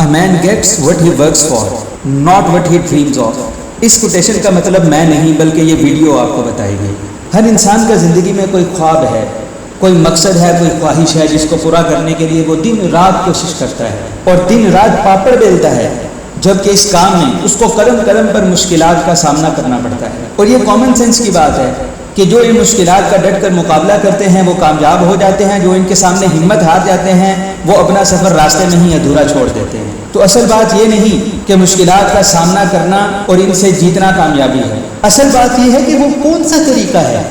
A man gets what he works for, not what he dreams of. اس quotation کا مطلب میں نہیں بلکہ یہ ویڈیو آپ کو بتائی گئی. ہر انسان کا زندگی میں کوئی خواب ہے، کوئی مقصد ہے، کوئی خواہش ہے جس کو پورا کرنے کے لیے وہ دن رات کوشش کرتا ہے اور دن رات پاپڑ بیلتا ہے، جبکہ اس کام میں اس کو قدم قدم پر مشکلات کا سامنا کرنا پڑتا ہے. اور یہ کامن سینس کی بات ہے کہ جو ان مشکلات کا ڈٹ کر مقابلہ کرتے ہیں وہ کامیاب ہو جاتے ہیں، جو ان کے سامنے ہمت ہار جاتے ہیں وہ اپنا سفر راستے میں ہی ادھورا چھوڑ دیتے ہیں. تو اصل بات یہ نہیں کہ مشکلات کا سامنا کرنا اور ان سے جیتنا کامیابی ہے، اصل بات یہ ہے کہ وہ کون سا طریقہ ہے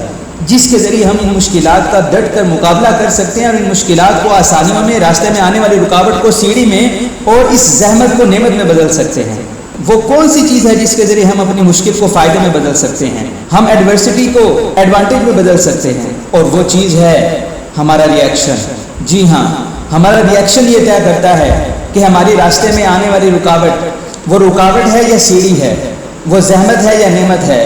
جس کے ذریعے ہم ان مشکلات کا ڈٹ کر مقابلہ کر سکتے ہیں اور ان مشکلات کو آسانیوں میں، راستے میں آنے والی رکاوٹ کو سیڑھی میں اور اس زحمت کو نعمت میں بدل سکتے ہیں. وہ کون سی چیز ہے جس کے ذریعے ہم اپنی مشکل کو فائدے میں بدل سکتے ہیں، ہم ایڈورسٹی کو ایڈوانٹیج میں بدل سکتے ہیں، اور وہ چیز ہے ہمارا ری ایکشن. جی ہاں، ہمارا ری ایکشن یہ طے کرتا ہے کہ ہماری راستے میں آنے والی رکاوٹ وہ رکاوٹ ہے یا سیڑھی ہے، وہ زحمت ہے یا نعمت ہے،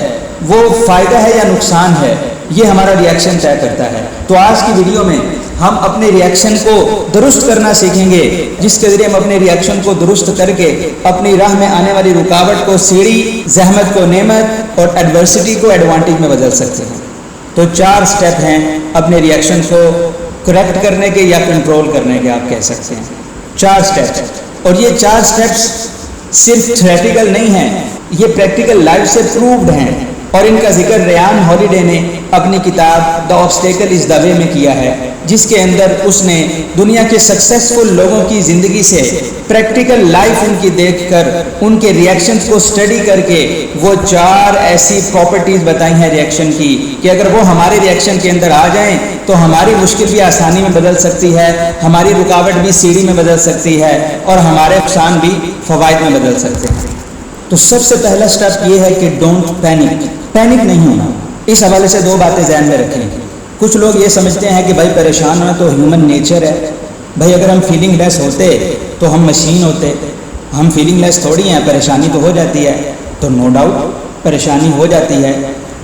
وہ فائدہ ہے یا نقصان ہے. یہ ہمارا ری ایکشن طے کرتا ہے. تو آج کی ویڈیو میں ہم اپنے ری ایکشن کو درست کرنا سیکھیں گے، جس کے ذریعے ہم اپنے ری ایکشن کو درست کر کے اپنی راہ میں آنے والی رکاوٹ کو سیڑھی، زحمت کو نعمت اور ایڈورسٹی کو ایڈوانٹیج میں بدل سکتے ہیں. تو 4 سٹیپ ہیں اپنے ری ایکشن کو کریکٹ کرنے کے یا کنٹرول کرنے کے، آپ کہہ سکتے ہیں 4 سٹیپ. اور یہ 4 سٹیپس صرف تھیوریٹیکل نہیں ہیں، یہ پریکٹیکل لائف سے پرووڈ ہیں، اور ان کا ذکر ریان ہالیڈے نے اپنی کتاب دا آبسٹیکل از دا وے میں کیا ہے، جس کے اندر اس نے دنیا کے سکسیسفل لوگوں کی زندگی سے پریکٹیکل لائف ان کی دیکھ کر ان کے ری ایکشنز کو اسٹڈی کر کے وہ 4 ایسی پراپرٹیز بتائی ہیں ری ایکشن کی کہ اگر وہ ہمارے ری ایکشن کے اندر آ جائیں تو ہماری مشکل بھی آسانی میں بدل سکتی ہے، ہماری رکاوٹ بھی سیڑھی میں بدل سکتی ہے، اور ہمارے نقصان بھی فوائد میں بدل سکتے ہیں. تو سب سے پہلا سٹیپ یہ ہے کہ ڈونٹ پینک نہیں ہونا. اس حوالے سے 2 باتیں ذہن میں رکھیں. کچھ لوگ یہ سمجھتے ہیں کہ بھائی پریشان ہونا تو ہیومن نیچر ہے، بھائی اگر ہم فیلنگ لیس ہوتے تو ہم مشین ہوتے. ہم فیلنگ لیس تھوڑی ہیں، پریشانی تو ہو جاتی ہے. تو نو ڈاؤٹ پریشانی ہو جاتی ہے،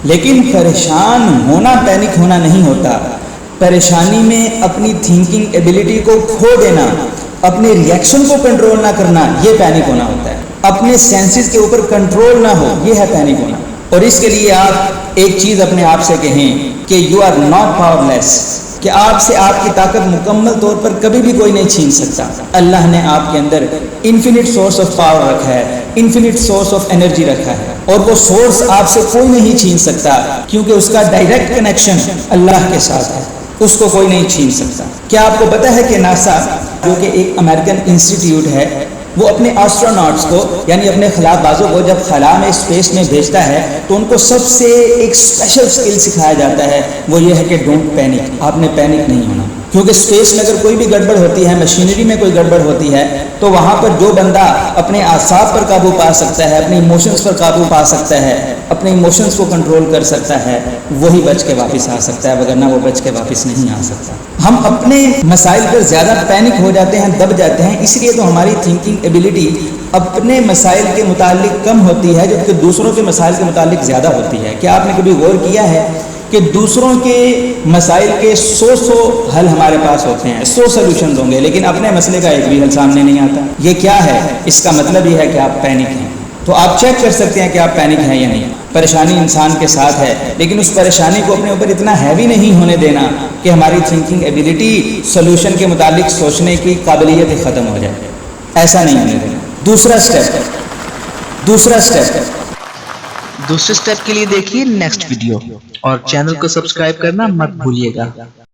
لیکن پریشان ہونا پینک ہونا نہیں ہوتا. پریشانی میں اپنی تھنکنگ ایبلٹی کو کھو دینا، اپنے ری ایکشن کو کنٹرول نہ کرنا، یہ پینک ہونا ہوتا ہے. اپنے سینسز کے اوپر کنٹرول نہ ہو، یہ ہے پینک ہونا. اور اس کے لیے آپ ایک چیز اپنے آپ سے کہیں کہ یو آر ناٹ پاور لیس، کہ آپ سے آپ کی طاقت مکمل طور پر کبھی بھی کوئی نہیں چھین سکتا. اللہ نے آپ کے اندر انفینٹ سورس آف پاور رکھا ہے، انفینٹ سورس آف انرجی رکھا ہے، اور وہ سورس آپ سے کوئی نہیں چھین سکتا، کیونکہ اس کا ڈائریکٹ کنیکشن اللہ کے ساتھ ہے، اس کو کوئی نہیں چھین سکتا. کیا آپ کو پتہ ہے کہ ناسا جو کہ ایک امریکن انسٹیٹیوٹ ہے، وہ اپنے آسٹروناٹس کو یعنی اپنے خلا بازوں کو جب خلا میں اسپیس میں بھیجتا ہے تو ان کو سب سے ایک اسپیشل اسکل سکھایا جاتا ہے، وہ یہ ہے کہ ڈونٹ پینک. آپ نے پینک نہیں ہونا، کیونکہ اسپیس میں اگر کوئی بھی گڑبڑ ہوتی ہے، مشینری میں کوئی گڑبڑ ہوتی ہے، تو وہاں پر جو بندہ اپنے اعصاب پر قابو پا سکتا ہے، اپنے ایموشنز پر قابو پا سکتا ہے، اپنے ایموشنز کو کنٹرول کر سکتا ہے، وہی بچ کے واپس آ سکتا ہے، وگرنہ وہ بچ کے واپس نہیں آ سکتا. ہم اپنے مسائل پر زیادہ پینک ہو جاتے ہیں، دب جاتے ہیں، اس لیے تو ہماری تھنکنگ ایبلٹی اپنے مسائل کے متعلق کم ہوتی ہے، جبکہ دوسروں کے مسائل کے متعلق زیادہ ہوتی ہے. کیا آپ نے کبھی غور کیا ہے کہ دوسروں کے مسائل کے 100 حل ہمارے پاس ہوتے ہیں، 100 سولوشنز ہوں گے، لیکن اپنے مسئلے کا ایک بھی حل سامنے نہیں آتا. یہ کیا ہے؟ اس کا مطلب یہ ہے کہ آپ پینک ہیں. تو آپ چیک کر سکتے ہیں کہ آپ پینک ہیں یا نہیں. پریشانی انسان کے ساتھ ہے، لیکن اس پریشانی کو اپنے اوپر اتنا ہیوی نہیں ہونے دینا کہ ہماری تھنکنگ ایبلٹی سولوشن کے متعلق سوچنے کی قابلیت ہی ختم ہو جائے. ایسا نہیں ہونے دینا. دوسرا سٹیپ کے لیے دیکھیے نیکسٹ ویڈیو، اور چینل کو سبسکرائب کرنا مت بھولیے گا.